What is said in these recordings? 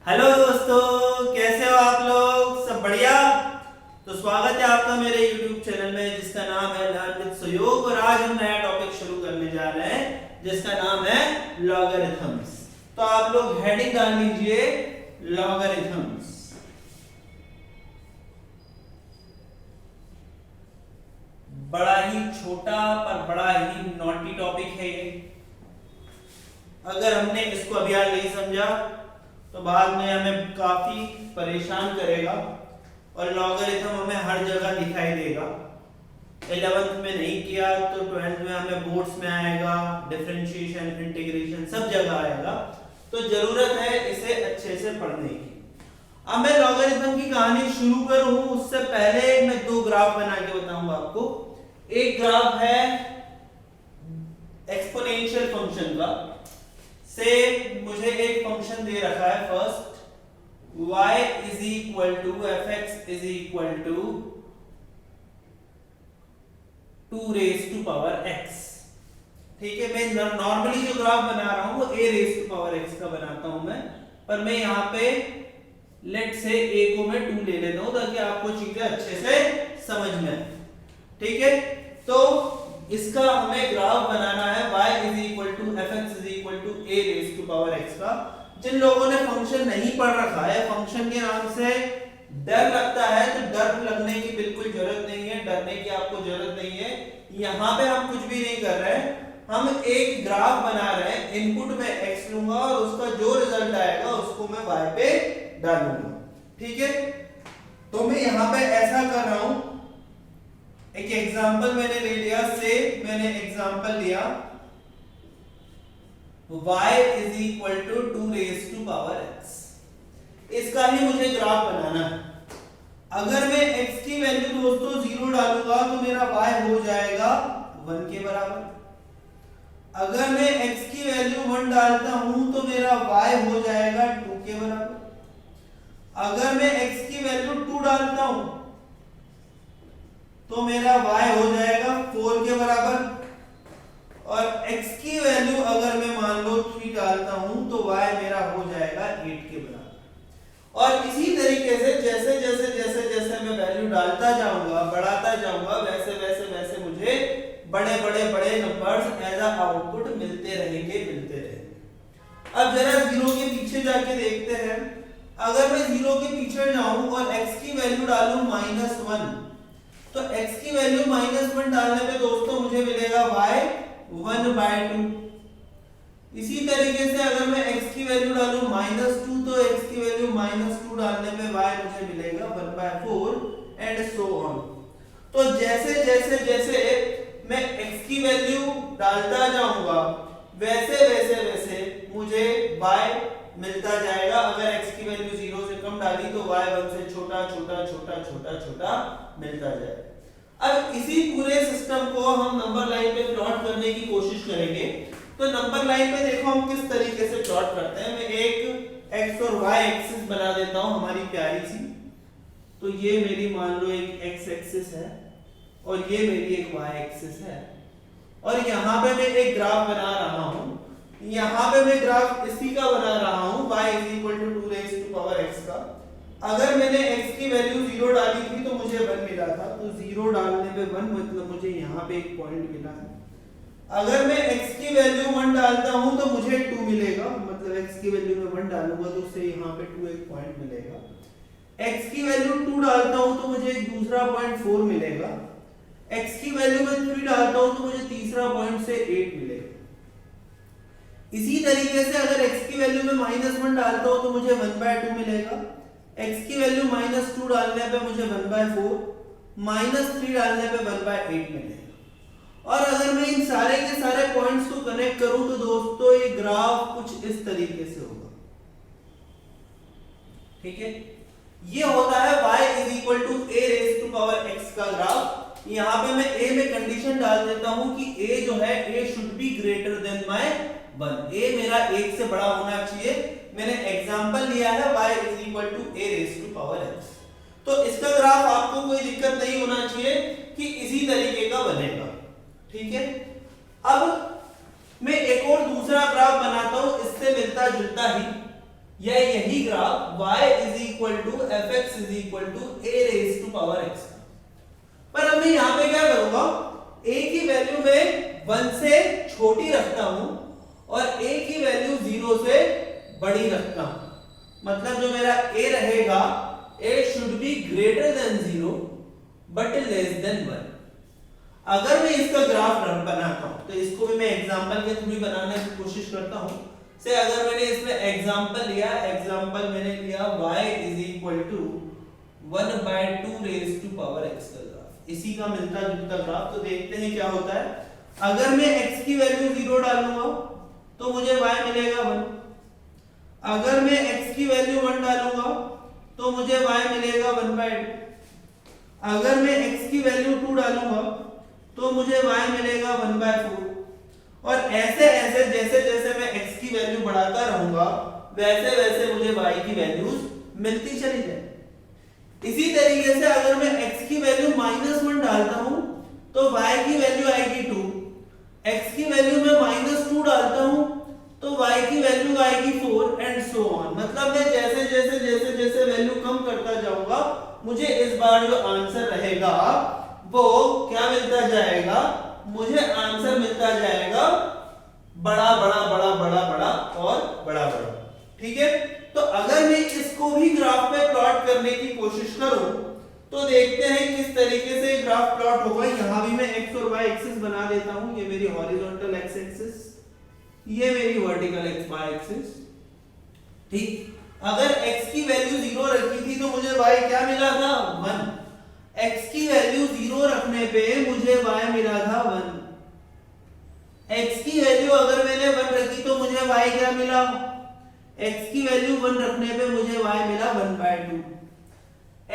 Hello दोस्तों, कैसे हो आप लोग? सब बढ़िया। तो स्वागत है आपका मेरे YouTube चैनल में जिसका नाम है लर्न विद सुयोग। और आज हम नया टॉपिक शुरू करने जा रहे हैं जिसका नाम है लॉगरिथम्स। तो आप लोग हेडिंग डाल लीजिए लॉगरिथम्स। बड़ा ही छोटा पर बड़ा ही नॉटी टॉपिक है ये। अगर हमने इसको अभी आज नहीं समझा तो बाद में हमें काफी परेशान करेगा और लॉगरिथम हमें हर जगह दिखाई देगा। 11th में नहीं किया तो 12th में हमें बोर्ड्स में आएगा, डिफरेंशिएशन, इंटीग्रेशन सब जगह आएगा। तो जरूरत है इसे अच्छे से पढ़ने की। अब मैं लॉगरिथम की कहानी शुरू करूं उससे पहले मैं दो ग्राफ बना के बताऊंगा आपको। एक ग्राफ है एक्सपोनेंशियल फंक्शन का। से मुझे एक फंक्शन दे रखा है first y is equal to F X is equal to 2 raise to power x। ठीक है, मैं नॉर्मली जो ग्राफ बना रहा हूं वो a raise to power x का बनाता हूं मैं, पर मैं यहां पे लेट से a को मैं 2 ले लेता हूं ताकि आपको चीजें अच्छे से समझ में आए। ठीक है, तो इसका हमें ग्राफ बनाना है y is equal to F X is equal to a raise to power x का। जिन लोगों ने फंक्शन नहीं पढ़ रखा है, फंक्शन के नाम से डर लगता है, तो डर लगने की बिल्कुल जरूरत नहीं है, डरने की आपको जरूरत नहीं है। यहां पे हम कुछ भी नहीं कर रहे हैं, हम एक ग्राफ बना रहे हैं। इनपुट में x लूंगा और उसका जो रिजल्ट आएगा उसको मैं y पे डालूंगा। ठीक है, तो मैं यहां पे ऐसा कर रहा हूं। एक एग्जांपल मैंने ले लिया, से मैंने एग्जांपल लिया y is equal to 2 raise to power x। इसका ही मुझे ग्राफ बनाना है। अगर मैं x की वैल्यू दोस्तों 0 डालूंगा तो मेरा y हो जाएगा 1 के बराबर। अगर मैं x की वैल्यू 1 डालता हूं तो मेरा y हो जाएगा 2 के बराबर। अगर मैं x की वैल्यू 2 डालता हूं तो मेरा y हो जाएगा 4 के बराबर। और x की वैल्यू अगर मैं मान लो 3 डालता हूं तो y मेरा हो जाएगा 8 के बराबर। और इसी तरीके से जैसे जैसे जैसे जैसे मैं वैल्यू डालता जाऊंगा, बढ़ाता जाऊंगा, वैसे वैसे वैसे मुझे बड़े बड़े बड़े नंबर्स एज अ आउटपुट मिलते रहेंगे। अब जरा 0 के पीछे जाके देखते हैं। अगर मैं 0 के पीछे जाऊं और x की वैल्यू डालूं -1, तो x की वैल्यू -1 डालने पे दोस्तों मुझे मिलेगा y 1/2। इसी तरीके से अगर मैं x की वैल्यू डालूं -2 तो x की वैल्यू -2 डालने पे y मुझे मिलेगा 1/4 एंड सो ऑन। तो जैसे जैसे जैसे मैं x की वैल्यू डालता जाऊंगा वैसे वैसे वैसे मुझे y मिलता जाएगा। अगर x की वैल्यू 0 से कम डाली तो y 1 से छोटा छोटा छोटा छोटा छोटा मिलता जाएगा। अब इसी पूरे सिस्टम को हम नंबर लाइन पे प्लॉट करने की कोशिश करेंगे। तो नंबर लाइन पे देखो हम किस तरीके से प्लॉट करते हैं। मैं एक x और y एक्सिस बना देता हूं हमारी प्यारी सी। तो ये मेरी मान लो एक x एक्सिस है और ये मेरी एक y एक्सिस है। और यहां पे मैं एक ग्राफ बना रहा हूं। यहां पे मैं ग्राफ इसी का बना रहा हूं y is equal to 2 raise to power x का। अगर मैंने x की वैल्यू 0 डाली थी तो मुझे 1 मिला था, तो 0 डालने पे 1 मतलब मुझे यहाँ पे एक पॉइंट मिला है। अगर मैं x की वैल्यू 1 डालता हूं तो मुझे 2 मिलेगा, मतलब x की वैल्यू में 1 डालूंगा तो उससे यहाँ पे 2 एक पॉइंट मिलेगा। x की वैल्यू 2 डालता हूं तो मुझे एक दूसरा पॉइंट 4 मिलेगा। x की वैल्यू में 3 डालता हूं तो मुझे तीसरा पॉइंट से 8 मिलेगा। इसी तरीके से अगर x की वैल्यू में -1 डालता हूं तो मुझे 1/2 मिलेगा। x की वैल्यू -2 डालने पे मुझे 1/4, -3 डालने पे 1/8 मिलेगा। और अगर मैं इन सारे के सारे पॉइंट्स को कनेक्ट करूं तो दोस्तों ये ग्राफ कुछ इस तरीके से होगा। ठीक है, ये होता है y is equal to a raise to power x का ग्राफ। यहां पे मैं a में कंडीशन डाल देता हूं कि a जो है a should be greater than my 1। a मेरा 1 से बड़ा होना चाहिए। मैंने एग्जांपल लिया है y is equal to a raise to power x। तो इसका ग्राफ आपको कोई दिक्कत नहीं होना चाहिए कि इसी तरीके का बनेगा। ठीक है, अब मैं एक और दूसरा ग्राफ बनाता हूं इससे मिलता जुलता ही। या यही graph y is equal to F X is equal to a raise to power x। पर अब मैं यहां पे क्या करूंगा, a की वैल्यू में 1 से छोटी रखता हूं और a की वैल्यू 0 से बड़ी रखता हूं। मतलब जो मेरा a रहेगा, a should be greater than 0 but less than 1। अगर मैं इसका ग्राफ बनाता हूं तो इसको भी मैं एग्जांपल के थ्रू बनाने की कोशिश करता हूं। से अगर मैंने इसमें एग्जांपल मैंने लिया y is equal to 1/2 raise to power x का ग्राफ, इसी का मिलता जुलता ग्राफ। तो देखते हैं क्या होता है। अगर मैं x की वैल्यू 0 डालूंगा तो मुझे y मिलेगा 1। अगर मैं x की वैल्यू 1 डालूंगा तो मुझे y मिलेगा 1/2। अगर मैं x की वैल्यू 2 डालूंगा तो मुझे y मिलेगा 1/4। और ऐसे ऐसे जैसे जैसे मैं x की वैल्यू बढ़ाता रहूंगा वैसे वैसे मुझे y की वैल्यूज मिलती चली जाए। इसी तरीके से अगर मैं x की वैल्यू -1 डालता हूं तो y की वैल्यू आएगी 2। x की वैल्यू में -2 डालता हूं तो y की वैल्यू आएगी 4 एंड सो ऑन। मतलब मैं जैसे जैसे जैसे जैसे वैल्यू कम करता जाऊंगा मुझे इस बार जो आंसर रहेगा वो क्या मिलता जाएगा, मुझे आंसर मिलता जाएगा बड़ा बड़ा बड़ा बड़ा बड़ा और बड़ा बड़ा। ठीक है, तो अगर मैं इसको भी ग्राफ पे प्लॉट करने की कोशिश करूं तो देखते हैं किस तरीके से ग्राफ प्लॉट होगा। यहां भी मैं x और y एक्सिस बना देता हूं। ये मेरी हॉरिजॉन्टल x एक्सिस, ये मेरी वर्टिकल y एक्सिस। ठीक, अगर x की वैल्यू 0 रखी थी तो मुझे y क्या मिला था, 1। x की वैल्यू 0 रखने पे मुझे y मिला था 1। x की वैल्यू अगर मैंने 1 रखी तो मुझे y क्या मिला, x की वैल्यू 1 रखने पे मुझे y मिला 1/2।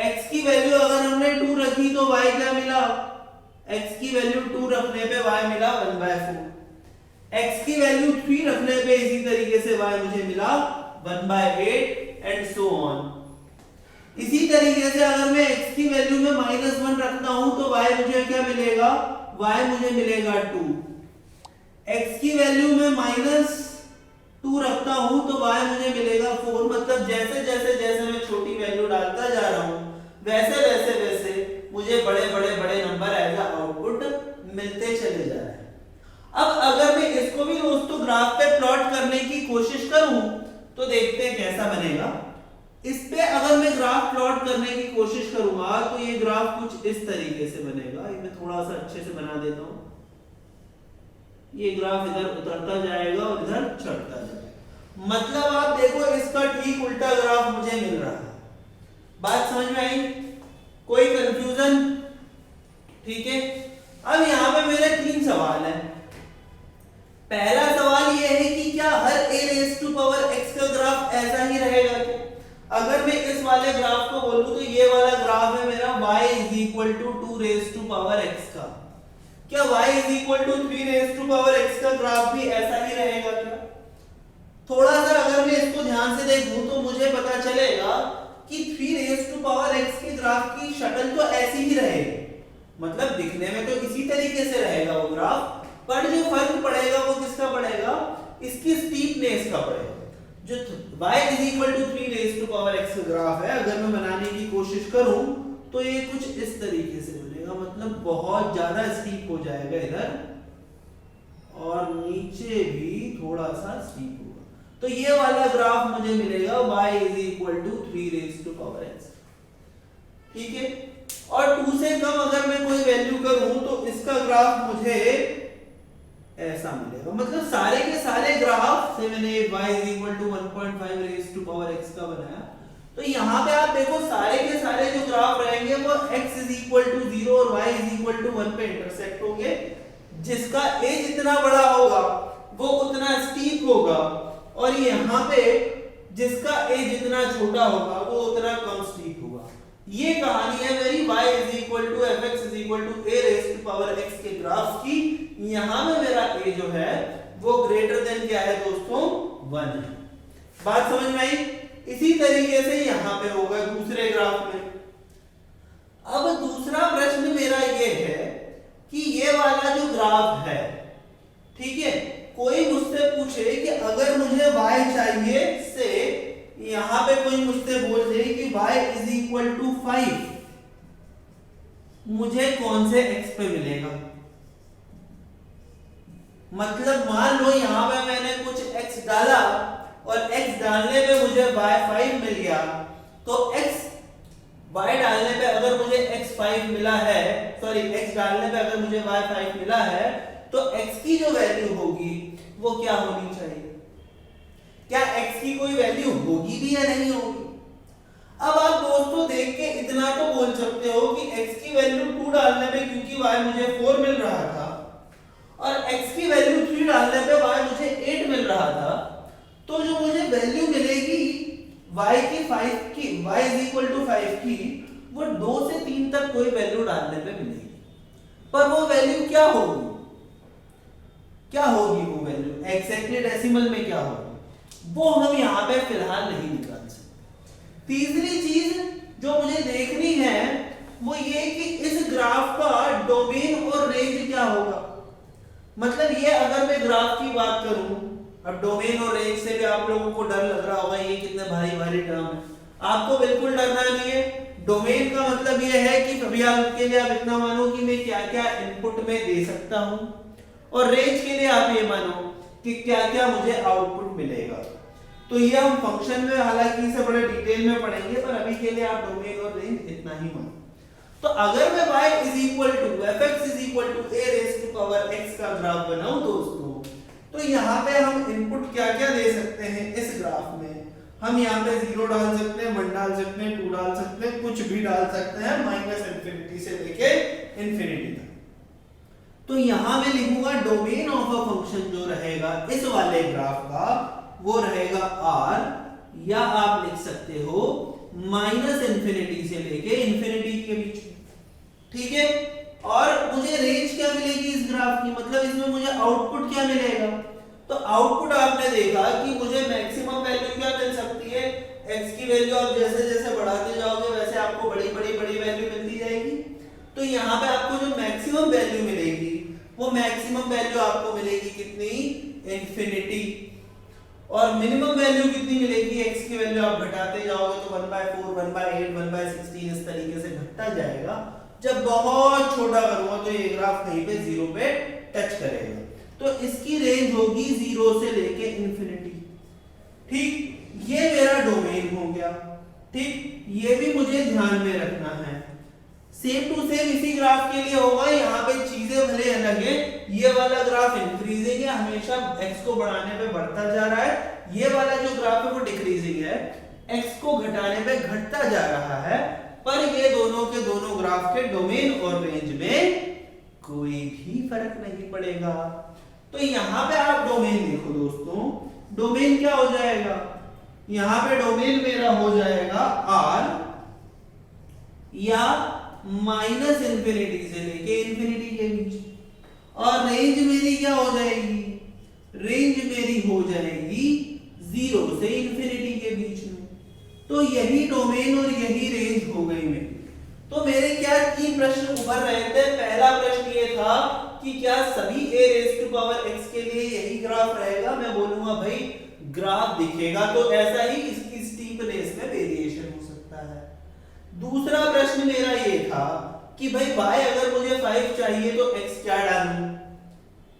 x की वैल्यू अगर हमने 2 रखी तो y क्या मिला, x की वैल्यू 2 रखने पे y मिला 1/4। x की वैल्यू 3 रखने पे इसी तरीके से y मुझे मिला 1/8 एंड सो ऑन। इसी तरीके से अगर मैं x की वैल्यू में -1 रखता हूं तो y मुझे क्या मिलेगा, y मुझे मिलेगा 2। x की वैल्यू में -2 रखता हूं तो y मुझे मिलेगा 4। मतलब जैसे जैसे जैसे मैं छोटी वैल्यू डालता जा रहा हूं वैसे वैसे वैसे मुझे बड़े बड़े बड़े नंबर एज आउटपुट मिलते चले जा रहे हैं। अब अगर मैं इसको भी दोस्तों ग्राफ पे प्लॉट करने की कोशिश करूं तो देखते हैं कैसा बनेगा। इस पे अगर मैं ग्राफ प्लॉट करने की कोशिश करूंगा तो ये ग्राफ कुछ इस तरीके से बनेगा। ये मैं थोड़ा सा अच्छे से बना देता हूं। ये ग्राफ इधर उतरता जाएगा और इधर चढ़ता जाएगा। मतलब आप देखो इसका ठीक उल्टा ग्राफ मुझे मिल रहा है। बात समझ में आई, कोई कंफ्यूजन? ठीक है, अब यहां पे मेरे 3 सवाल हैं। पहला सवाल ये है कि क्या हर a raise to power x का ग्राफ ऐसा ही रहेगा क्या? अगर मैं इस वाले ग्राफ को बोलूं तो ये वाला ग्राफ है मेरा y is equal to 2 raise to power x का। क्या y is equal to 3 raise to power x का ग्राफ भी ऐसा ही रहेगा क्या? थोड़ा सा अगर मैं इसको ध्यान से देखूं तो मुझे पता चलेगा कि 3 रेज़ टू पावर x के ग्राफ की शक्ल तो ऐसी ही रहेगी। मतलब दिखने में तो इसी तरीके से रहेगा वो ग्राफ, पर जो फर्क पड़ेगा वो किसका पड़ेगा, इसकी स्टीपनेस का पड़ेगा। जो y is equal to 3 raise to power x का ग्राफ है अगर मैं बनाने की कोशिश करूं तो ये कुछ इस तरीके से बनेगा। मतलब बहुत ज्यादा स्टीप हो जाएगा इधर और नीचे भी थोड़ा सा स्टीप होगा। तो ये वाला ग्राफ मुझे मिलेगा y is equal to 3 raise to power x। ठीक है, और 2 से कम अगर मैं कोई वैल्यू करूं तो इसका ग्राफ मुझे ऐसा मिलेगा। मतलब सारे के सारे ग्राफ से मैंने y is equal to 1.5 raise to power x का बनाया। तो यहाँ पे आप देखो सारे के सारे जो ग्राफ रहेंगे वो x इज इक्वल टू 0 और y इज इक्वल टू 1 पे इंटरसेक्ट होंगे। जिसका a जितना बड़ा होगा वो उतना स्टीप होगा और यहाँ पे जिसका a जितना छोटा होगा वो उतना कम स्टीप होगा। ये कहानी है मेरी y is equal to F X is equal to a raise to power x के ग्राफ की। यहाँ में मेरा a जो है वो ग्रेटर देन क्या है दोस्तों, 1 है। बात समझ में आई? इसी तरीके से यहाँ पे होगा दूसरे ग्राफ में। अब दूसरा प्रश्न मेरा ये है कि ये वाला जो ग्राफ है, ठीक है, कोई मुझसे पूछे कि अगर मुझे y चाहिए से यहां पे कोई मुझसे बोल दे कि y इज इक्वल टू 5, मुझे कौन से x पे मिलेगा? मतलब मान लो यहां पे मैंने कुछ x डाला और x डालने पे मुझे y 5 मिल गया, तो y डालने पे अगर मुझे x 5 मिला है, सॉरी x डालने पे अगर मुझे y 5 मिला है, तो x की जो वैल्यू होगी वो क्या होनी चाहिए? क्या x की कोई वैल्यू होगी भी या नहीं होगी? अब आप दोस्तों देख के इतना तो बोल सकते हो कि x की वैल्यू 2 डालने पे, क्योंकि y मुझे 4 मिल रहा था, और x की वैल्यू 3 डालने पे y मुझे 8 मिल रहा था, तो जो मुझे वैल्यू मिलेगी y की 5 की, y इज इक्वल टू 5 की, वो 2 से 3 तक कोई वैल्यू डालने पे मिलेगी। पर वो वैल्यू क्या होगी? क्या होगी वो वैल्यू? एग्जैक्टली डेसिमल में क्या होगी वो हम यहां पे फिलहाल नहीं निकाल सकते। तीसरी चीज जो मुझे देखनी है वो ये कि इस ग्राफ का डोमेन और रेंज क्या होगा। मतलब ये अगर मैं ग्राफ की बात करूं, अब डोमेन और रेंज से भी आप लोगों को डर लग रहा होगा, ये कितने भारी भारी टर्म है। आपको बिल्कुल डरना नहीं है। डोमेन का मतलब ये है कि अभी आपके लिए आप इतना मानो कि मैं क्या क्या इनपुट में दे सकता हूं, और रेंज के लिए आप ये मानो कि क्या क्या मुझे आउटपुट मिलेगा। तो ये हम फंक्शन में हालांकि इसे बड़े डिटेल में पढ़ेंगे, पर अभी के लिए आप डोमेन और रेंज इतना ही मानो। तो अगर मैं y is equal to fx is equal to a raise to power x का ग्राफ बनाऊं दोस्तों, तो यहाँ पे हम इनपुट क्या क्या दे सकते हैं इस ग्राफ में? हम यहाँ पे 0 डाल सकते हैं, 1 डाल सकते हैं, 2 डाल सकते हैं, कुछ भी डाल सकते हैं, -इंफिनिटी से लेके इंफिनिटी तक। तो यहाँ मैं लिखूंगा डोमेन ऑफ अ फंक्शन जो रहेगा इस वाले ग्राफ का, वो रहेगा r, या आप लिख सकते हो -इंफिनिटी से लेके इंफिनिटी के बीच। ठीक है, और मुझे रेंज क्या मिलेगी इस ग्राफ की? मतलब इसमें मुझे आउटपुट क्या मिलेगा? तो आउटपुट आपने देखा कि मुझे मैक्सिमम वैल्यू क्या मिल सकती है? x की वैल्यू आप जैसे जैसे बढ़ाते जाओगे वैसे आपको बड़ी बड़ी बड़ी वैल्यू मिलती जाएगी। तो यहाँ पे आपको जो मैक्सिमम वैल्यू मिलेगी वो मैक्सिमम वैल्यू आपको मिलेगी कितनी? इंफिनिटी। और मिनिमम वैल्यू कितनी मिलेगी? x की वैल्यू आप घटाते जाओगे तो 1/4, 1/8, 1/16 इस तरीके से घटता जाएगा। जब बहुत छोटा करूंगा तो ये ग्राफ कहीं पे 0 पे टच करेगा, तो इसकी रेंज होगी 0 से लेके इंफिनिटी। ठीक, ये मेरा डोमेन हो गया। ठीक, ये भी मुझे ध्यान में रखना है। सेम टू सेम इसी ग्राफ के लिए होगा। यहाँ पे चीजें भले अलग है, ये वाला ग्राफ इंक्रीजिंग है, हमेशा x को बढ़ाने पे बढ़ता जा रहा है। ये वाला जो ग्राफ है वो डिक्रीजिंग है, x को घटाने पे घटता जा रहा है। पर ये दोनों के दोनों ग्राफ के डोमेन और रेंज में कोई भी फर्क नहीं पड़ेगा। तो यहां पे आप डोमेन देखो दोस्तों, डोमेन क्या हो जाएगा? यहां पे डोमेन मेरा हो जाएगा r, या -इंफिनिटी से लेके इंफिनिटी के बीच, और रेंज मेरी क्या हो जाएगी? रेंज मेरी हो जाएगी 0 से इंफिनिटी के बीच में। तो यही डोमेन और यही रेंज हो गई मेरी। तो मेरे क्या 3 प्रश्न उभर रहे थे। पहला प्रश्न ये था कि क्या सभी a raise to power x के लिए यही ग्राफ रहेगा? मैं बोलूंगा भाई ग्राफ दिखेगा तो ऐसा ही, इसकी स्टीपनेस में वेरिएशन हो सकता है। दूसरा प्रश्न मेरा ये था कि भाई y अगर मुझे 5 चाहिए तो x क्या डालूं?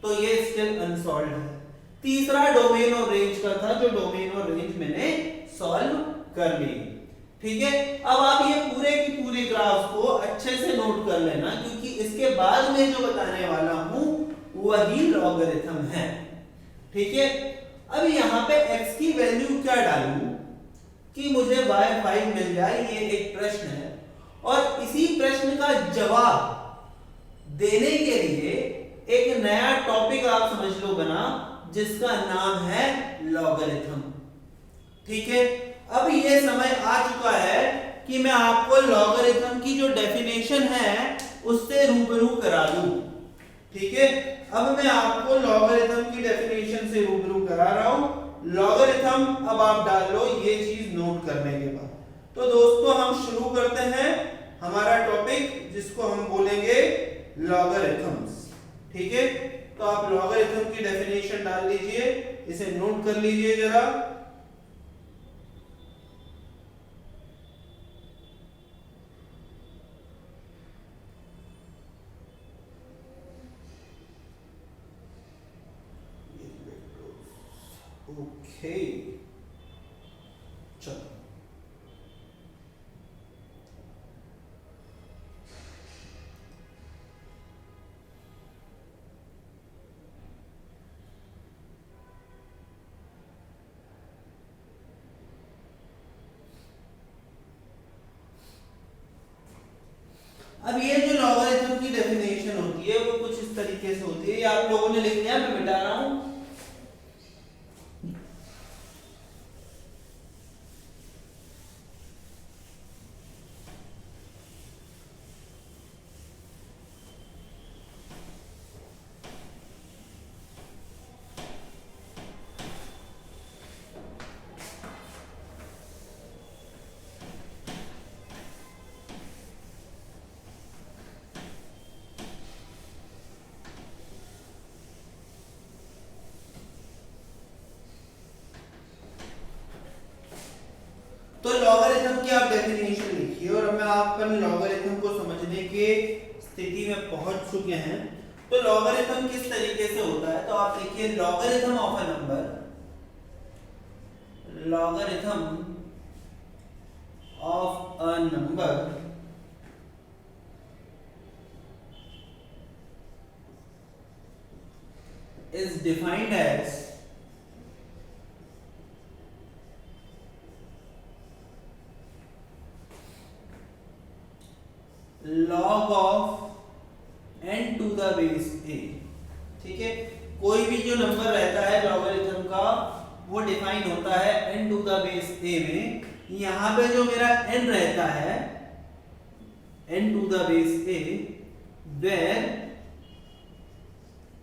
तो ये स्टिल अनसॉल्व्ड है। तीसरा डोमेन और रेंज का था, जो डोमेन और रेंज मैंने सॉल्व कर ली। ठीक है, अब आप ये पूरे की पूरी ग्राफ को अच्छे से नोट कर लेना, क्योंकि इसके बाद में जो बताने वाला हूं वही लॉगरिथम है। ठीक है, अब यहाँ पे x की वैल्यू क्या डालूं कि मुझे y 5 मिल जाए, ये एक प्रश्न है। और इसी प्रश्न का जवाब देने के लिए एक नया टॉपिक आप समझ लो बना, जिसका नाम है लॉगरिथम। ठीक है, अब ये समय आ चुका है कि मैं आपको लॉगरिथम की जो डेफिनेशन है उससे रूबरू करा दूं। ठीक है, अब मैं आपको लॉगरिथम की डेफिनेशन से रूबरू करा रहा हूं। लॉगरिथम अब आप डाल लो ये चीज नोट करने के बाद। तो दोस्तों हम शुरू करते हैं हमारा टॉपिक, जिसको हम बोलेंगे लॉगरिथम्स। ठीक है, तो आप लॉगरिथम की डेफिनेशन डाल लीजिए, इसे नोट कर लीजिए जरा। ओके चलो, अब ये जो लॉगरिथम की डेफिनेशन होती है वो कुछ इस तरीके से होती है, ये आप लोगों ने लिख लिया, मैं मिटा रहा हूं। तो लॉगरिथम की आप डेफिनेशन लिखिए, और मैं आप लॉगरिथम को समझने के स्थिति में पहुंच चुके हैं। तो लॉगरिथम किस तरीके से होता है, तो आप लिखिए logarithm of a number, logarithm of a number is defined as log of n to the base a। ठीक है, कोई भी जो नंबर रहता है लॉगरिथम का वो डिफाइन होता है n to the base a में। यहां पे जो मेरा n रहता है n to the base a, where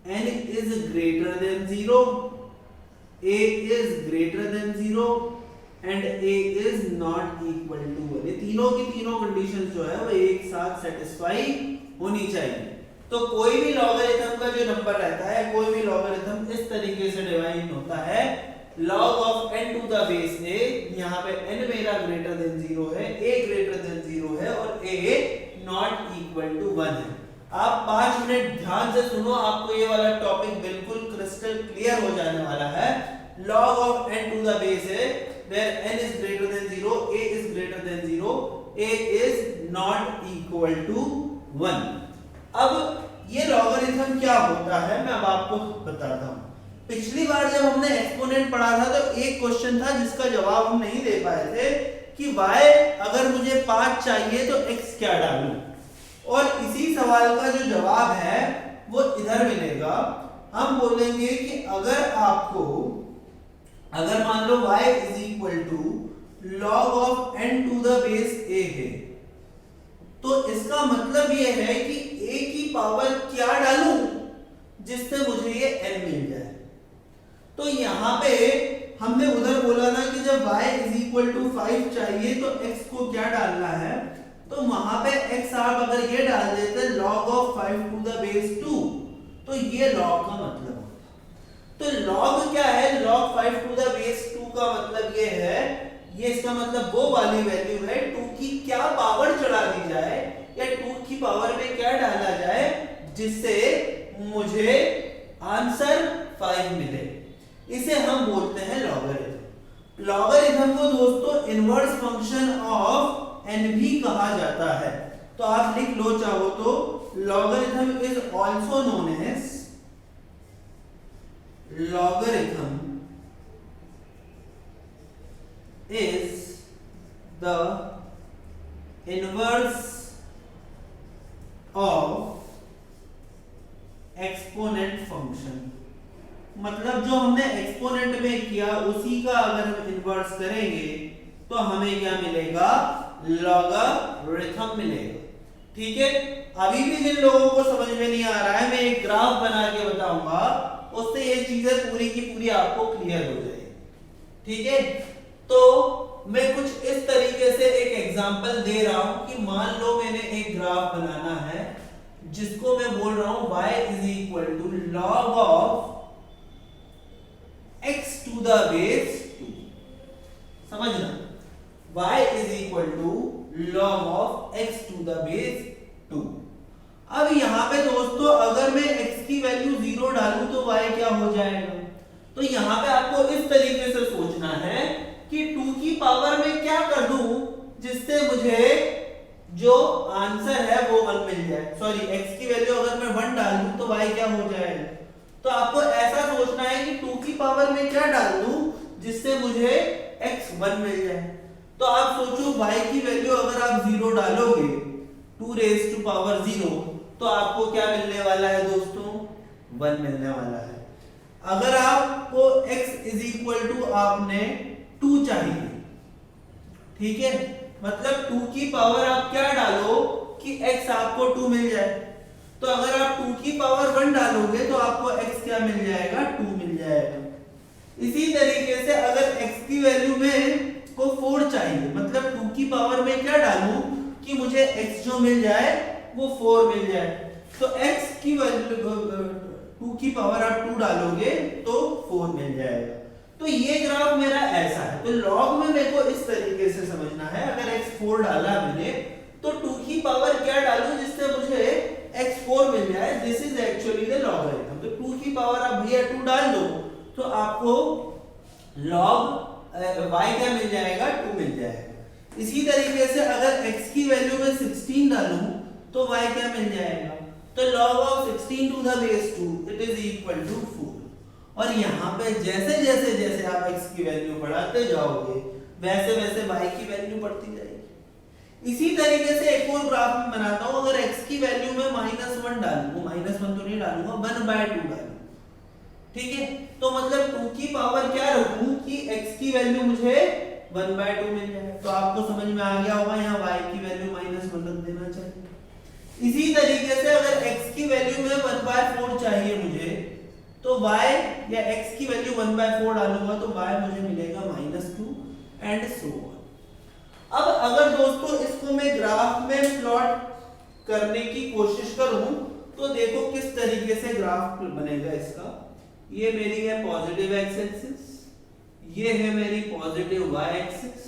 n is greater than 0, a is greater than 0 and a is not equal to 1। ये तीनों की तीनों कंडीशंस जो है वो एक साथ सेटिस्फाई होनी चाहिए। तो कोई भी लॉगरिथम का जो नंबर रहता है, कोई भी लॉगरिथम इस तरीके से डिवाइड होता है, log of n to the base a, यहाँ पे n मेरा greater than 0 है, a greater than 0 है और a not equal to 1 है। आप 5 मिनट ध्यान से सुनो, आपको ये वाला टॉपिक बिल्कुल क्रिस्टल क्लियर हो जाने वाला है। log of n to the base है where n is greater than 0, a is greater than 0, a is not equal to 1। अब ये लॉगरिथम क्या होता है मैं अब आपको बताता हूँ। पिछली बार जब हमने एक्सपोनेंट पढ़ा था तो एक क्वेश्चन था जिसका जवाब हम नहीं दे पाए थे कि y अगर मुझे 5 चाहिए तो x क्या डालूं, और इसी सवाल का जो जवाब है वो इधर मिलेगा। हम बोलेंगे कि अगर मान लो y is equal to log of n to the base a है, तो इसका मतलब ये है कि a की पावर क्या डालूं जिससे मुझे ये n मिल जाए। तो यहां पे हमने उधर बोला ना कि जब y is equal to 5 चाहिए तो x को क्या डालना है, तो वहां पे x आप अगर ये डाल देते log of 5 to the base 2, तो ये log का मतलब होता। तो log क्या है, log 5 to the base 2 का मतलब ये है, ये इसका मतलब वो वाली वैल्यू है 2 की क्या पावर चढ़ा दी जाए या 2 की पावर में क्या डाला जाए जिससे मुझे आंसर 5 मिले। इसे हम बोलते हैं लॉगरिथम। लॉगरिथम को दोस्तों इनवर्स फंक्शन ऑफ n भी कहा जाता है। तो आप लिख लो चाहो तो logarithm is also known as logarithm is the inverse of exponent function। मतलब जो हमने एक्सपोनेंट में किया उसी का अगर हम इन्वर्स करेंगे तो हमें क्या मिलेगा, लॉगरिथम मिलेगा। ठीक है, अभी भी जिन लोगों को समझ में नहीं आ रहा है मैं एक ग्राफ बना के बताऊंगा, उससे ये चीजें पूरी की पूरी आपको क्लियर हो जाएगी। ठीक है, तो मैं कुछ इस तरीके से एक एग्जांपल दे रहा हूं कि मान लो मैंने एक ग्राफ बनाना है जिसको मैं बोल रहा हूं y is equal to log of x to the base 2। समझना, y is equal to log of x to the base 2। अब यहां पे दोस्तों अगर मैं x की वैल्यू 0 डालूं तो y क्या हो जाएगा, तो यहाँ पे आपको इस तरीके से सोचना है कि 2 की पावर में क्या कर दूं जिससे मुझे जो आंसर है वो 1 मिल जाए। सॉरी, x की वैल्यू अगर मैं 1 डाल दूं तो y क्या हो जाएगा। तो आपको ऐसा सोचना है कि 2 की पावर में क्या डाल दूं जिससे मुझे x 1 मिल जाए। तो आप सोचो y की वैल्यू अगर आप 0 डालोगे 2 रेज़ टू पावर 0 तो आपको क्या मिलने वाला है दोस्तों, 1 मिलने वाला है। अगर आपको x इज इक्वल टू आपने 2 चाहिए, ठीक है, मतलब 2 की पावर आप क्या डालो कि x आपको 2 मिल जाए। तो अगर आप 2 की पावर 1 डालोगे तो आपको x क्या मिल जाएगा, 2 मिल जाएगा। इसी तरीके से अगर x की वैल्यू में को 4 चाहिए, मतलब 2 की पावर में क्या डालूं कि मुझे x जो मिल जाए वो 4 मिल जाए। तो x की वैल्यू 2 की पावर आप 2 डालोगे तो 4 मिल जाएगा। तो ये ग्राफ मेरा ऐसा है। तो लॉग में मेरे को इस तरीके से समझना है, अगर x 4 डाला मैंने तो 2 की पावर क्या डालूं जिससे मुझे x 4 मिल जाए। This is actually the logarithm. तो 2 की पावर आप भैया 2 डाल दो तो आपको लॉग y क्या मिल जाएगा, 2 मिल जाएगा। इसी तरीके से अगर x की वैल्यू में 16 डालूं तो y क्या मिल जाएगा, तो log of 16 to the base 2 it is equal to 4। और यहाँ पे जैसे जैसे जैसे आप x की वैल्यू बढ़ाते जाओगे वैसे वैसे y की वैल्यू बढ़ती जाएगी। इसी तरीके से एक और ग्राफ में बनाता हूँ। अगर x की वैल्यू में -1 डालूं, -1 तो नहीं डालूंगा, 1/2 डालूं, ठीक है, तो मतलब 2 की पावर क्या रखूं कि x की वैल्यू मुझे 1/2 मिल जाए। तो आपको समझ में आ गया होगा, यहाँ y की वैल्यू -1 रख देना चाहिए। इसी तरीके से अगर x की वैल्यू में 1/4 चाहिए मुझे, तो y या x की वैल्यू 1/4 डालूंगा तो y मुझे मिलेगा -2 एंड सो ऑन। अब अगर दोस्तों इसको मैं ग्राफ में प्लॉट करने की कोशिश करूं तो देखो किस तरीके से ग्राफ बनेगा इसका। ये मेरी है पॉजिटिव x एक्सिस, ये है मेरी पॉजिटिव y एक्सिस,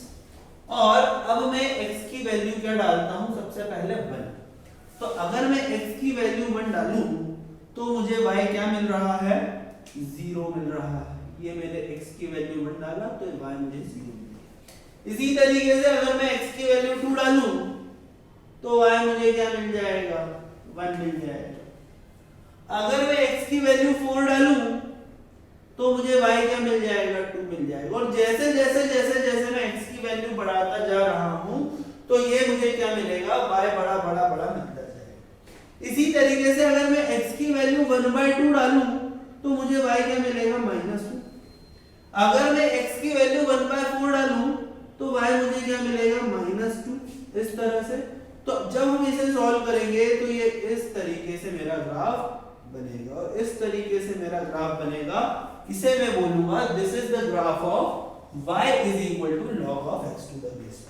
और अब मैं x की वैल्यू क्या डालता हूं, सबसे पहले 1। तो अगर मैं x की वैल्यू 1 डालूं तो मुझे y क्या मिल रहा है, 0 मिल रहा है। ये मैंने x की वैल्यू 1 डाला तो y मुझे 0 मिला। इसी तरीके से अगर मैं x की वैल्यू 2 डालूं तो y मुझे क्या मिल जाएगा, 1 मिल जाएगा। अगर मैं x की वैल्यू 4 डालूं तो मुझे y क्या मिल जाएगा, 2 मिल जाएगा। और जैसे जैसे जैसे जैसे मैं x की वैल्यू बढ़ाता जा रहा हूं तो ये मुझे क्या मिलेगा, y बड़ा बड़ा बड़ा मिलता जाएगा। इसी तरीके से अगर मैं x की वैल्यू 1/2 डालूं तो मुझे y क्या मिलेगा, -2। अगर मैं x की वैल्यू 1/4 डालूं तो y मुझे क्या मिलेगा, -2। इस तरह से तो जब हम इसे सॉल्व करेंगे तो ये इस तरीके से मेरा ग्राफ बनेगा, और इस तरीके से मेरा ग्राफ बनेगा। इसे मैं बोलूंगा this is the graph of y is equal to log of x to the base.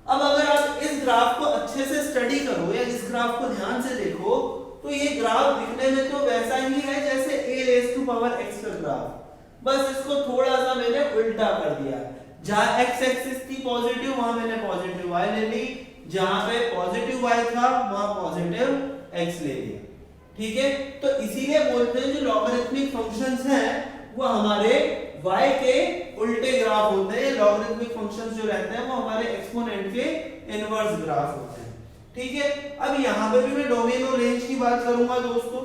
अब अगर आप इस ग्राफ को अच्छे से स्टडी करो या इस ग्राफ को ध्यान से देखो तो ये ग्राफ दिखने में तो वैसा ही है जैसे a raise to power x का ग्राफ, बस इसको थोड़ा सा मैंने उल्टा कर दिया। जहां x एक्सिस थी पॉजिटिव वहां मैंने पॉजिटिव y ले ली, जहां पे पॉजिटिव y था वहां पॉजिटिव x ले लिया, ठीक है। तो इसीलिए बोलते हैं जो लॉगरिथमिक फंक्शंस हैं वो हमारे y के उल्टे ग्राफ होते हैं। लॉगरिथमिक फंक्शंस जो रहते हैं वो हमारे एक्सपोनेंट के इनवर्स ग्राफ होते हैं, ठीक है। अब यहाँ पे भी मैं डोमेन और रेंज की बात करूंगा दोस्तों।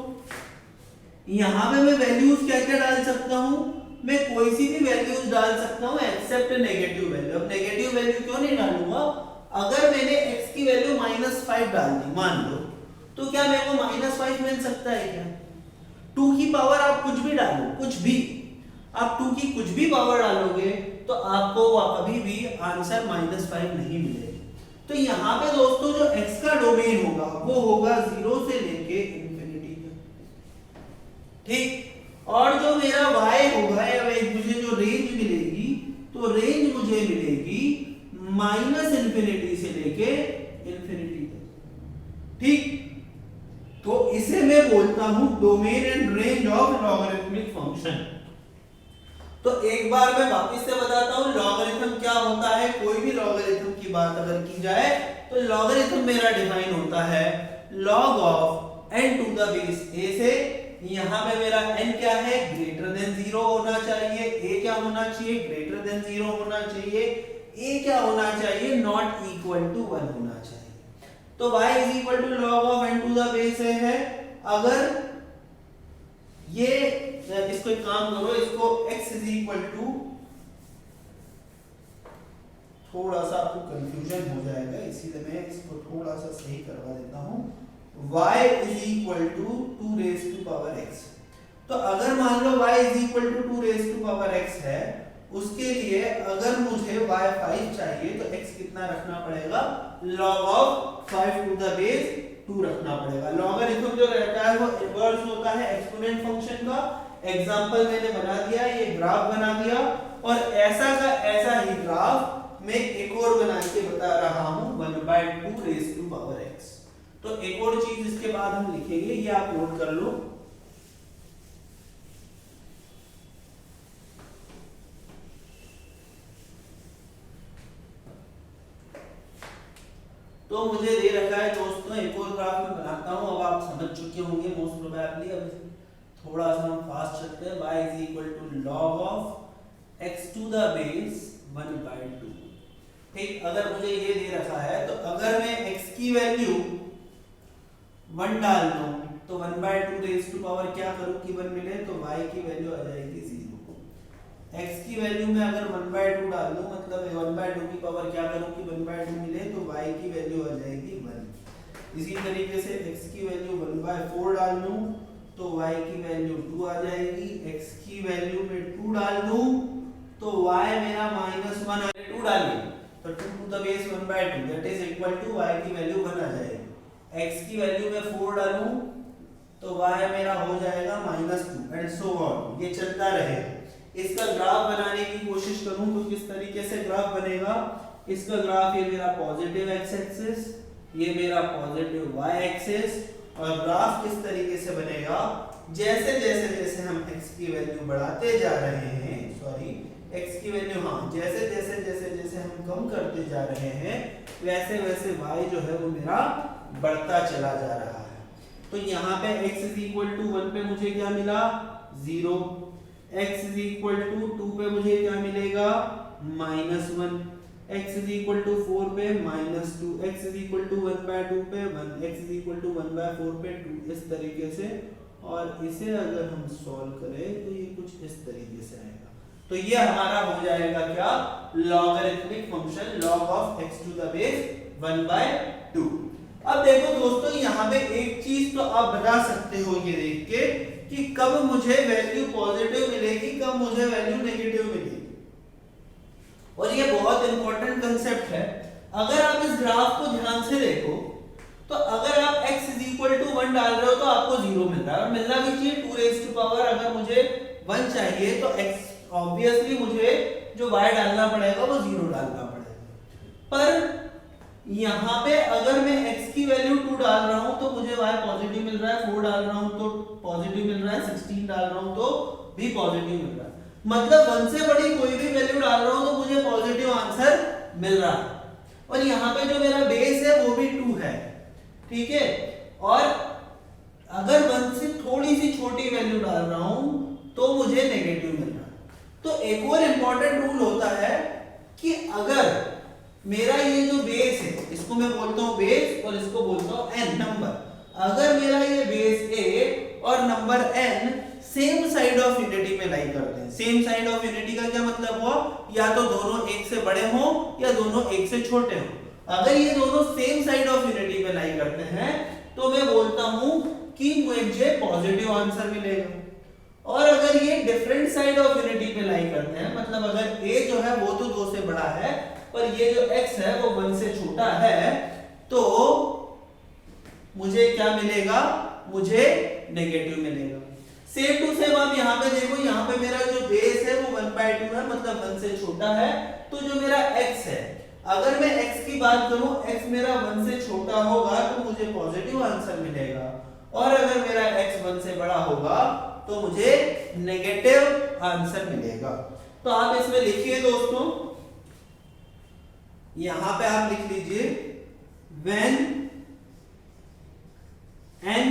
यहाँ पे मैं वैल्यूज क्या क्या डाल सकता हूँ, मैं कोई सी भी वैल्यूज डाल सकता हूँ एक्सेप्ट नेगेटिव वैल्यू। अब नेगेटिव वैल्यू क्यों नहीं डालूंगा, अगर मैंने x की वैल्यू -5 डाल दी मान लो, तो क्या मेरे को -5 मिल सकता है क्या। 2 की पावर आप कुछ भी डालो, कुछ भी आप 2 की कुछ भी पावर डालोगे तो आपको कभी भी आंसर -5 नहीं मिलेगा। तो यहाँ पे दोस्तों जो x का डोमेन होगा वो होगा 0 से लेके इंफिनिटी तक, ठीक। और जो मेरा y होगा या मुझे जो रेंज मिलेगी तो रेंज मुझे मिलेगी -इंफिनिटी से लेके इंफिनिटी तक, ठीक। तो इसे मैं बोलता हूं domain and range of logarithmic function. तो एक बार मैं वापस से बताता हूं लॉगरिथम क्या होता है। कोई भी लॉगरिथम की बात अगर की जाए तो लॉगरिथम मेरा डिफाइन होता है log of n to the base a से यहाँ पे मेरा n क्या है, ग्रेटर देन 0 होना चाहिए, a क्या होना चाहिए, ग्रेटर देन 0 होना चाहिए, a क्या होना चाहिए, नॉट इक्वल टू 1 होना चाहिए। तो y is equal to log of n to the base है। अगर ये इसको एक काम करो, इसको x इज इक्वल टू, थोड़ा सा आपको कंफ्यूजन हो जाएगा इसीलिए मैं इसको थोड़ा सा सही करवा देता हूं, y is equal to 2 raise to power x। तो अगर मान लो y is equal to 2 raise to power x है, उसके लिए अगर मुझे y 5 चाहिए तो x कितना रखना पड़ेगा, log of 5 to the base 2 रखना पड़ेगा। लॉगरिथम जो रहता है वो इनवर्स होता है एक्सपोनेंट फंक्शन का। एग्जांपल मैंने बना दिया, ये ग्राफ बना दिया, और ऐसा का ऐसा ही ग्राफ मैं एक और बना के बता रहा हूं 1/2 रेज टू पावर x। तो एक और चीज इसके बाद हम लिखेंगे, ये आप नोट कर लो। तो मुझे दे रखा है दोस्तों, एक और ग्राफ में बनाता हूं, अब आप समझ चुके होंगे मोस्ट प्रोबेबली। अब थोड़ा सा हम फास्ट चलते हैं। y is equal to log of x to the base 1/2। ठीक, अगर मुझे ये दे रखा है तो अगर मैं x की वैल्यू 1 डाल दूं तो 1/2 रेज टू पावर क्या करूं कि 1 मिले, तो y की वैल्यू आ जाएगी 0। x की वैल्यू में अगर 1/2 डाल दूं, मतलब 1/2 की पावर क्या करूं कि 1/2 मिले, तो y की वैल्यू आ जाएगी 1। इसी तरीके से x की वैल्यू 1/4 डाल दूं तो y की वैल्यू 2 आ जाएगी। x की वैल्यू में 2 डाल दूं तो y मेरा -1 2 डालिए तो 2 to the base 1/2 that is equal to y की वैल्यू 1 आ जाएगी। x की वैल्यू में 4 डालूं तो y मेरा हो जाएगा -2 एंड सो ऑन, ये चलता रहेगा। इसका ग्राफ बनाने की कोशिश करूं तो किस तरीके से ग्राफ बनेगा, इसका ग्राफ ये मेरा पॉजिटिव x एक्सिस, ये मेरा पॉजिटिव y एक्सिस, और ग्राफ किस तरीके से बनेगा, जैसे जैसे जैसे हम x की वैल्यू बढ़ाते जा रहे हैं, सॉरी x की वैल्यू, हाँ जैसे जैसे जैसे जैसे हम कम करते जा रहे हैं वैसे वैसे y जो है वो मेरा बढ़ता चला जा रहा है। तो यहाँ पे x इज इक्वल टू 1 पे मुझे क्या मिला, 0। x इज इक्वल टू 2 पे मुझे क्या मिलेगा, -1। x इज इक्वल टू 4 पे -2, x इज इक्वल टू 1/2 पे 1, x इज इक्वल टू 1/4 पे 2, इस तरीके से। और इसे अगर हम सॉल्व करें तो ये कुछ इस तरीके से आएगा। तो ये हमारा हो जाएगा क्या, logarithmic function log of x to the base 1/2। अब देखो दोस्तों, यहाँ पे एक चीज तो आप बता सकते हो ये देख के कि कब मुझे वैल्यू पॉजिटिव मिलेगी, कब मुझे वैल्यू नेगेटिव मिलेगी। और ये बहुत इंपॉर्टेंट कंसेप्ट है। अगर आप इस ग्राफ को ध्यान से देखो तो अगर आप x इज इक्वल टू 1 डाल रहे हो तो आपको 0 मिल रहा है, और मिलना भी चाहिए 2 रेज टू पावर। अगर मुझे 1 चाहिए तो x ऑब्वियसली मुझे जो y डालना पड़ेगा वो 0 डालना पड़ेगा। पर यहाँ पे अगर मैं x की वैल्यू 2 डाल रहा हूं तो मुझे y पॉजिटिव मिल रहा है, 4 डाल रहा हूं तो पॉजिटिव मिल रहा है, 16 डाल रहा हूं तो भी पॉजिटिव मिल रहा है। मतलब 1 से बड़ी कोई भी वैल्यू डाल रहा हूं तो मुझे पॉजिटिव आंसर मिल रहा है। और यहाँ पे जो मेरा बेस है वो भी 2 है, ठीक है। और अगर 1 से थोड़ी सी छोटी वैल्यू डाल रहा हूं तो मुझे नेगेटिव मिल रहा है। तो एक और इंपॉर्टेंट रूल होता है कि अगर मेरा ये जो बेस है, इसको मैं बोलता हूं बेस और इसको बोलता हूं n नंबर, अगर मेरा ये बेस a और number n same side of unity पे लाई करते हैं। सेम साइड ऑफ यूनिटी का क्या मतलब हुआ, या तो दोनों एक से बड़े हों या दोनों एक से छोटे हों। अगर ये दोनों सेम साइड ऑफ यूनिटी पे लाई करते हैं तो मैं बोलता हूं कि मुझे पॉजिटिव आंसर मिलेगा। और अगर ये डिफरेंट साइड ऑफ यूनिटी पे लाई करते हैं, मतलब अगर a जो है वो तो 2 से बड़ा है पर ये जो x है वो 1 से छोटा है, तो मुझे क्या मिलेगा, मुझे नेगेटिव मिलेगा। सेम टू सेम आप यहाँ पे देखो, यहाँ पे मेरा जो बेस है वो 1/2 है, मतलब 1 से छोटा है। तो जो मेरा x है, अगर मैं x की बात करूं, x मेरा 1 से छोटा होगा तो मुझे पॉजिटिव आंसर मिलेगा, और अगर मेरा x 1 से बड़ा होगा तो मुझे नेगेटिव आंसर मिलेगा। तो आप इसमें लिखिए दोस्तों, यहां पे आप लिख लीजिए when n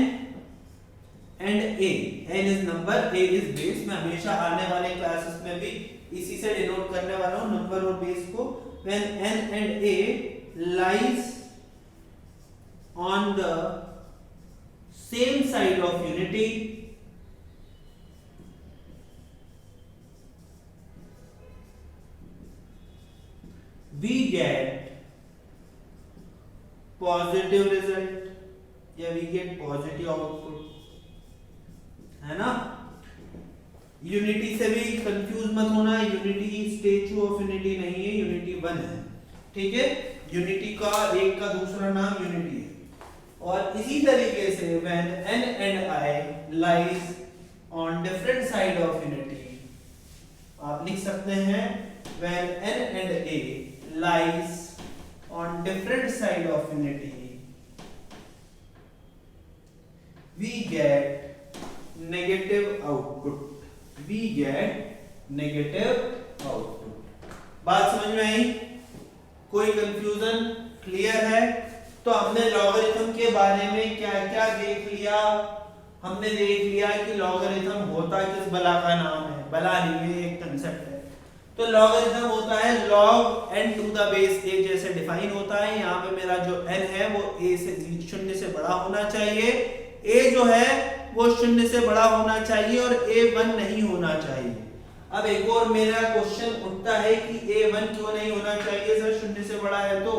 and A, n is number, a is base. मैं हमेशा आने वाले क्लासेस में भी इसी से डिनोट करने वाला हूं नंबर और बेस को। when n and a lies on the same side of unity, we get positive result या we get positive output, है ना। यूनिटी से भी कंफ्यूज मत होना, यूनिटी स्टैच्यू ऑफ यूनिटी नहीं है, यूनिटी वन है, ठीक है। यूनिटी का एक का दूसरा नाम यूनिटी है। और इसी तरीके से when n and I lies on different side of unity, आप लिख सकते हैं when n and a lies on different side of unity, we get negative output, we get negative output। बात समझ में आई? कोई कंफ्यूजन? क्लियर है? तो हमने लॉगरिथम के बारे में क्या क्या देख लिया। हमने देख लिया कि लॉगरिथम होता किस बला का नाम है, बला नहीं है, एक कंसेप्ट है। तो लॉगरिथम होता है log n to the base a जैसे डिफाइन होता है। यहाँ पे मेरा जो n है वो a से शून्य से बड़ा होना चाहिए, a जो है वो शून्य से बड़ा होना चाहिए और a 1 नहीं होना चाहिए। अब एक और मेरा क्वेश्चन उठता है कि a 1 क्यों नहीं होना चाहिए सर, शून्य से बड़ा है तो।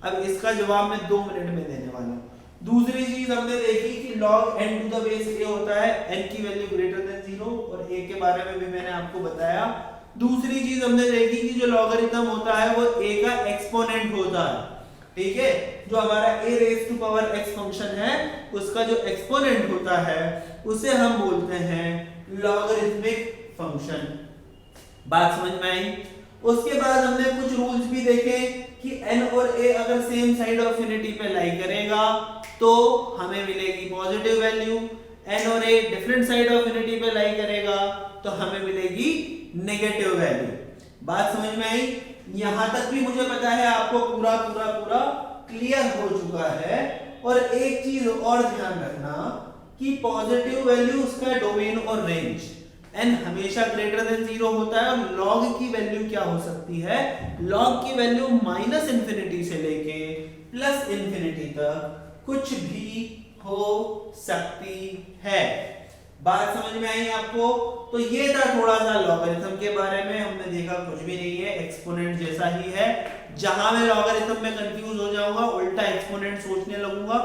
अब इसका जवाब मैं 2 मिनट में देने वाला हूँ। दूसरी चीज हमने देखी कि log n to the base a होता है n की वैल्यू ग्रेटर देन 0, और a के बारे में भी मैंने आपको बताया। दूसरी चीज हमने देखी कि जो लॉगरिथम होता है वो a का एक्सपोनेंट होता है, ठीक है। जो हमारा a raise to power x function है उसका जो एक्सपोनेंट होता है उसे हम बोलते हैं लॉगरिथमिक फंक्शन। बात समझ में आई? उसके बाद हमने कुछ रूल्स भी देखे कि n और a अगर सेम साइड ऑफ यूनिटी पे लाई करेगा तो हमें मिलेगी पॉजिटिव वैल्यू, n और a different side of unity पे लाई करेगा तो हमें मिलेगी नेगेटिव वैल्यू। बात समझ में आई? यहां तक भी मुझे पता है आपको पूरा पूरा पूरा क्लियर हो चुका है। और एक चीज और ध्यान रखना कि पॉजिटिव वैल्यू उसका डोमेन और रेंज, n हमेशा ग्रेटर देन 0 होता है। और log की वैल्यू क्या हो सकती है? log की वैल्यू -∞ से लेके +∞ तक कुछ भी हो सकती है। बात समझ में आई आपको? तो ये था थोड़ा सा लॉगरिथम के बारे में। हमने देखा कुछ भी नहीं है, एक्सपोनेंट जैसा ही है। जहां मैं लॉगरिथम में कंफ्यूज हो जाऊंगा, उल्टा एक्सपोनेंट सोचने लगूंगा।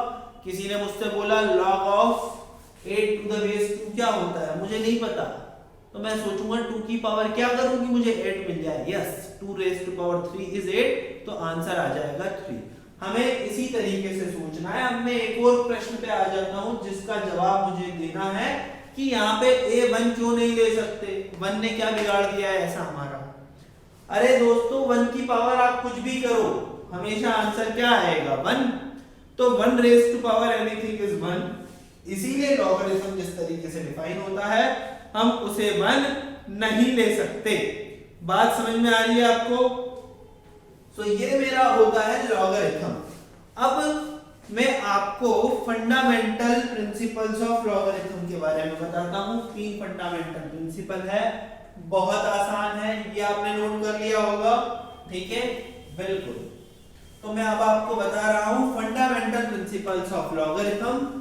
किसी ने मुझसे बोला log of 8 to the base 2 क्या होता है, मुझे नहीं पता, तो मैं सोचूंगा 2 की पावर क्या करूं कि मुझे 8 मिल जाए। Yes, 2 raise to power 3 is 8, तो आंसर आ जाएगा 3। हमें इसी तरीके से सोचना है। अब मैं एक और प्रश्न पे आ जाता हूं जिसका जवाब मुझे देना है कि यहाँ पे a 1 क्यों नहीं ले सकते, 1 ने क्या बिगाड़ दिया है ऐसा हमारा। अरे दोस्तों, 1 की पावर आप कुछ भी करो, हमेशा आंसर क्या आएगा? 1। तो 1 raise to power anything is 1। इसीलिए लॉगरिथम जिस तरीके से डिफाइन होता है हम उसे 1 नहीं ले सकते। बात समझ में आ रही है आपको? तो ये मेरा होता है लॉगरिथम। अब मैं आपको फंडामेंटल प्रिंसिपल्स ऑफ लॉगरिथम के बारे में बताता हूं। 3 फंडामेंटल प्रिंसिपल है, बहुत आसान है, ये आपने नोट कर लिया होगा, ठीक है? बिल्कुल। तो मैं अब आपको बता रहा हूं फंडामेंटल प्रिंसिपल्स ऑफ लॉगरिथम।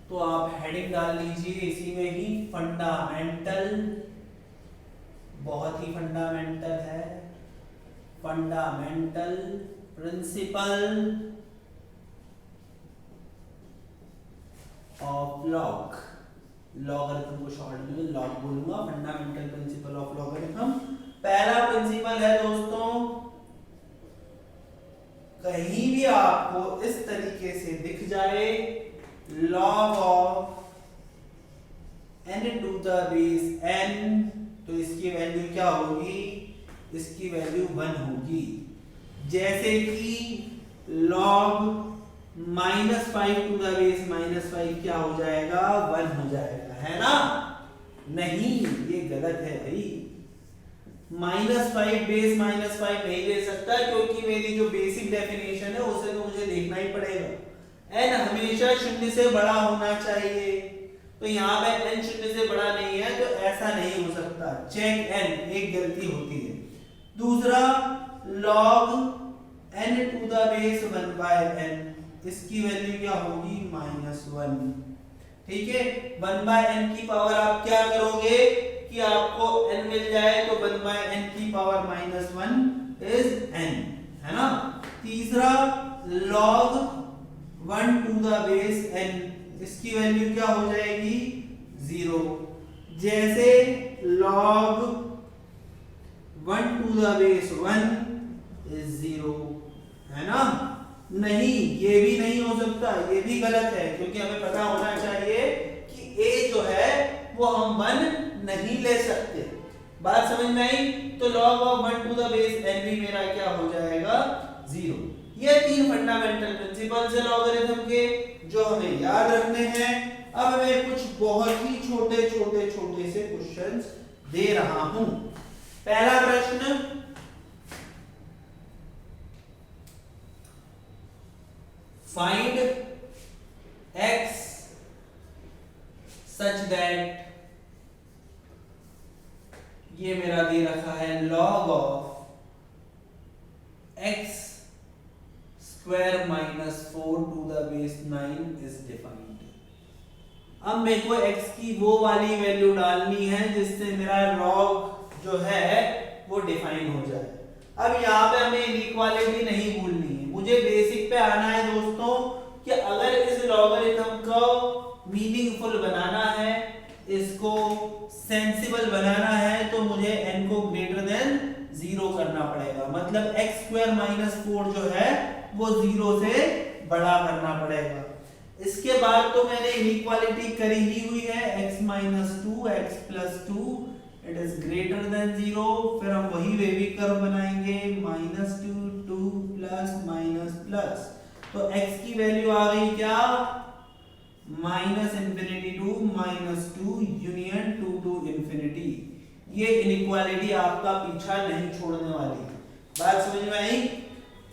तो आप हेडिंग डाल लीजिए इसी में ही, फंडामेंटल, बहुत ही फंडामेंटल है, fundamental principle of log. Logarithm को शॉर्ट में लॉग बोलूंगा, फंडामेंटल प्रिंसिपल ऑफ लॉगरिथम। पहला प्रिंसिपल है दोस्तों, कहीं भी आपको इस तरीके से दिख जाए log of n to the base n, तो इसकी वैल्यू क्या होगी? इसकी वैल्यू 1 होगी। जैसे कि log -5 टू द बेस -5 क्या हो जाएगा? 1 हो जाएगा, है ना? नहीं, ये गलत है भाई। -5 बेस -5 नहीं ले सकता, क्योंकि मेरी जो बेसिक डेफिनेशन है उसे तो मुझे देखना ही पड़ेगा। n हमेशा शून्य से बड़ा होना चाहिए, तो यहाँ पे n शून्य से बड़ा नहीं है, तो ऐसा नहीं हो सकता। चेक n, एक गलती होती है। दूसरा log n to the base 1/n, इसकी वैल्यू क्या होगी -1। ठीक है, 1/n की पावर आप क्या करोगे कि आपको n मिल जाए, तो 1/n की पावर -1 इज n, है ना। तीसरा log 1 to the base n, इसकी वैल्यू क्या हो जाएगी 0। जैसे log 1 to the base 1 is 0, है ना। नहीं, ये भी नहीं हो सकता, ये भी गलत है, क्योंकि हमें पता होना चाहिए कि a जो है वो हम 1 नहीं ले सकते। बात समझ में आई। तो log of 1 to the base n भी मेरा क्या हो जाएगा 0। ये 3 फंडामेंटल प्रिंसिपल्स है लॉगरिथम के, जो हमें याद रखने हैं। अब मैं कुछ बहुत ही छोटे छोटे छोटे से क्वेश्चंस दे रहा हूं। पहला प्रश्न, फाइंड x such that, ये मेरा दे रखा है log of x square minus 4 to the base 9 is defined। अब मेरे को x की वो वाली वैल्यू डालनी है जिससे मेरा log जो है वो डिफाइन हो जाए। अब यहाँ पे हमें इनइक्वालिटी नहीं भूलनी है, मुझे बेसिक पे आना है दोस्तों कि अगर इस लॉगरिथम को मीनिंगफुल बनाना है, इसको सेंसिबल बनाना है, तो मुझे n को ग्रेटर देन 0 करना पड़ेगा। मतलब x स्क्वायर माइनस 4 जो है वो 0 से बड़ा करना पड़ेगा। इसके बाद तो मैंने इनइक्वालिटी करी ही हुई है, x minus 2 x plus 2 it is greater than 0। फिर हम वही वेवी कर्व बनाएंगे, -2 2 प्लस माइनस प्लस, तो x की वैल्यू आ गई क्या -infinity to -2 union 2 to infinity. ये इनइक्वालिटी आपका पीछा नहीं छोड़ने वाली। बात समझ में आई।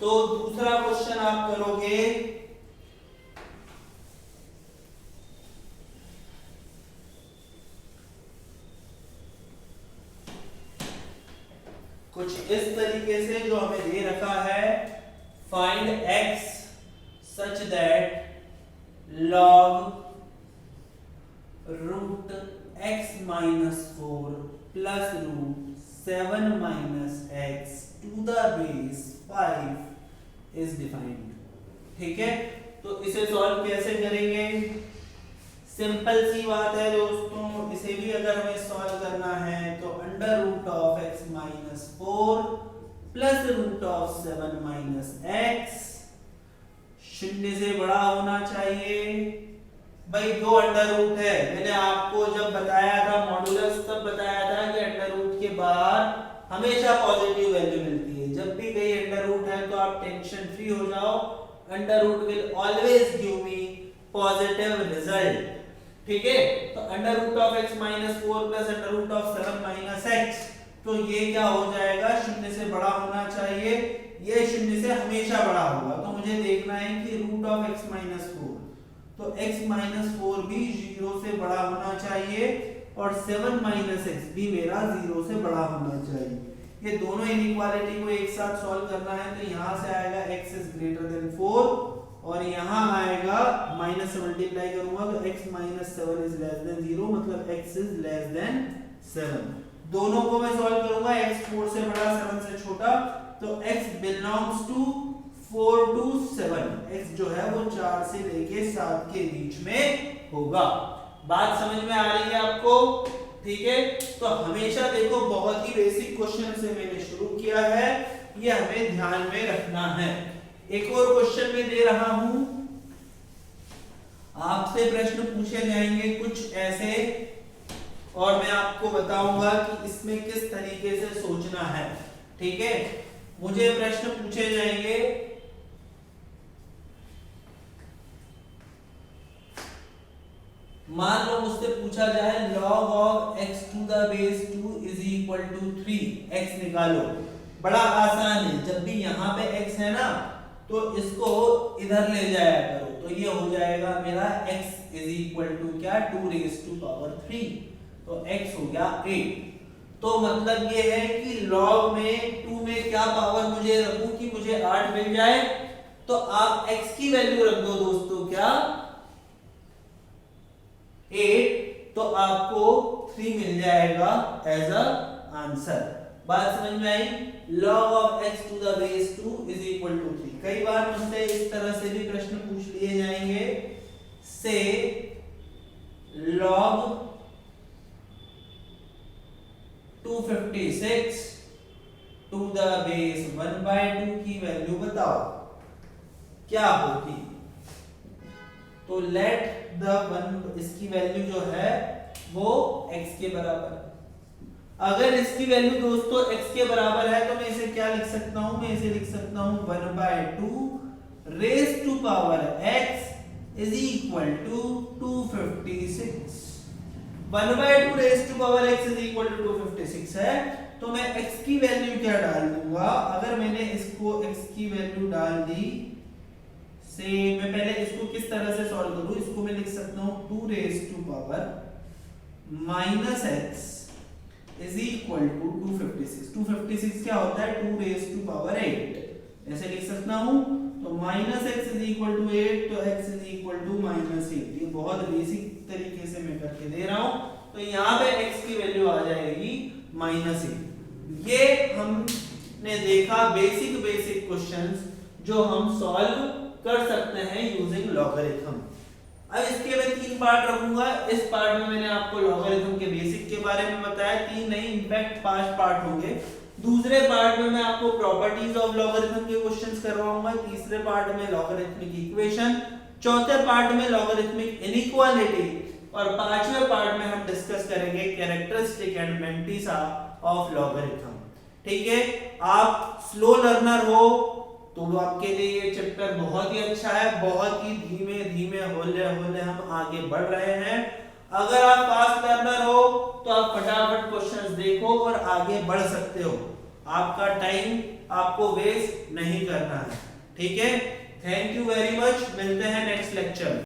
तो दूसरा क्वेश्चन आप करोगे, कुछ इस तरीके से जो हमें दे रखा है, find x such that log root x minus 4 plus root 7 minus x to the base 5 is defined. ठीक है, तो इसे सॉल्व कैसे करेंगे, सिंपल सी बात है दोस्तों। इसे भी अगर हमें सॉल्व करना है तो under root of x minus 4 plus root of 7 minus x, शून्य से बड़ा होना चाहिए। भाई दो अंडर रूट है, मैंने आपको जब बताया था मॉडुलस तब बताया था कि अंडर रूट के बाहर हमेशा पॉजिटिव वैल्यू मिलती है। जब भी कहीं अंडर रूट है तो आप टेंशन फ्री हो जाओ, under root will always give me positive result. ठीक है, तो under root of x minus 4 plus under root of 7 minus x, तो ये क्या हो जाएगा, शून्य से बड़ा होना चाहिए। ये शून्य से हमेशा बड़ा होगा, तो मुझे देखना है कि रूट ऑफ x माइनस 4, तो x माइनस 4 भी 0 से बड़ा होना चाहिए और 7 माइनस x भी मेरा 0 से बड़ा होना चाहिए। ये दोनों इनइक्वालिटी को एक साथ सॉल्व करना है, तो यहाँ से आएगा x इज ग्रेटर देन 4 और यहाँ आएगा माइनस से मल्टीप्लाई करूंगा तो x minus 7 is less than 0, मतलब x इज लेस देन 7। दोनों को मैं सॉल्व करूंगा, x 4 से बड़ा 7 से छोटा, तो x belongs to 4 to 7, x जो है वो 4 से लेके 7 के बीच में होगा। बात समझ में आ रही है आपको। ठीक है, तो हमेशा देखो बहुत ही बेसिक क्वेश्चन से मैंने शुरू किया है, ये हमें ध्यान में रखना है। एक और क्वेश्चन में दे रहा हूं, आपसे प्रश्न पूछे जाएंगे कुछ ऐसे और मैं आपको बताऊंगा कि इसमें किस तरीके से सोचना है। ठीक है, मुझे प्रश्न पूछे जाएंगे, मान लो मुझसे पूछा जाए log of x to the base 2 is equal to 3, x निकालो। बड़ा आसान है, जब भी यहाँ पे x है ना तो इसको इधर ले जाया करो, तो ये हो जाएगा मेरा x इज इक्वल टू क्या, 2 रेज टू पावर 3, तो x हो गया 8। तो मतलब ये है कि log में 2 में क्या पावर मुझे रखूं कि मुझे 8 मिल जाए, तो आप x की वैल्यू रख दो दोस्तों क्या 8, तो आपको 3 मिल जाएगा एज अ आंसर। बात समझ में आई? log of x to the base 2 is equal to 3। कई बार मुझसे इस तरह से भी प्रश्न पूछ लिए जाएंगे, से log 256 to the base 1/2 की वैल्यू बताओ क्या होगी। तो लेट द वन, इसकी वैल्यू जो है वो x के बराबर। अगर इसकी वैल्यू दोस्तों x के बराबर है तो मैं इसे क्या लिख सकता हूं, मैं इसे लिख सकता हूं 1/2 raise to power x is equal to 256। 1/2 raise to power x is equal to 256 है, तो मैं x की वैल्यू क्या डाल दूंगा। अगर मैंने इसको x की वैल्यू डाल दी, से मैं पहले इसको किस तरह से सॉल्व करूं, इसको मैं लिख सकता हूं 2 raise to power minus x is equal to 256। 256 क्या होता है, 2 रेज टू पावर 8, ऐसे लिख सकता हूं। तो minus x is equal to 8, तो x is equal to minus 8। ये बहुत बेसिक तरीके से मैं करके दे रहा हूं, तो यहाँ पे x की वैल्यू आ जाएगी माइनस 8। ये हमने देखा बेसिक क्वेश्चंस जो हम सॉल्व कर सकते हैं यूजिंग लॉगरिथम। अब इसके मैं 3 पार्ट रखूंगा। इस पार्ट में मैंने आपको लॉगरिथम के बेसिक के बारे में बताया, 3 नहीं इनफैक्ट 5 पार्ट होंगे। दूसरे पार्ट में मैं आपको प्रॉपर्टीज ऑफ लॉगरिथम के क्वेश्चंस करवाऊंगा, तीसरे पार्ट में लॉगरिथमिक इक्वेशन, चौथे पार्ट में लॉगरिथमिक इनइक्वालिटी, और पांचवें पार्ट में हम डिस्कस करेंगे characteristic and mantissa of logarithm. ठीक है, आप स्लो लर्नर हो तो आपके लिए ये चैप्टर बहुत ही अच्छा है, बहुत ही धीमे धीमे होले हम आगे बढ़ रहे हैं। अगर आप फास्ट लर्नर हो तो आप फटाफट क्वेश्चंस देखो और आगे बढ़ सकते हो, आपका टाइम आपको वेस्ट नहीं करना है। ठीक है, थैंक यू वेरी मच, मिलते हैं नेक्स्ट लेक्चर में।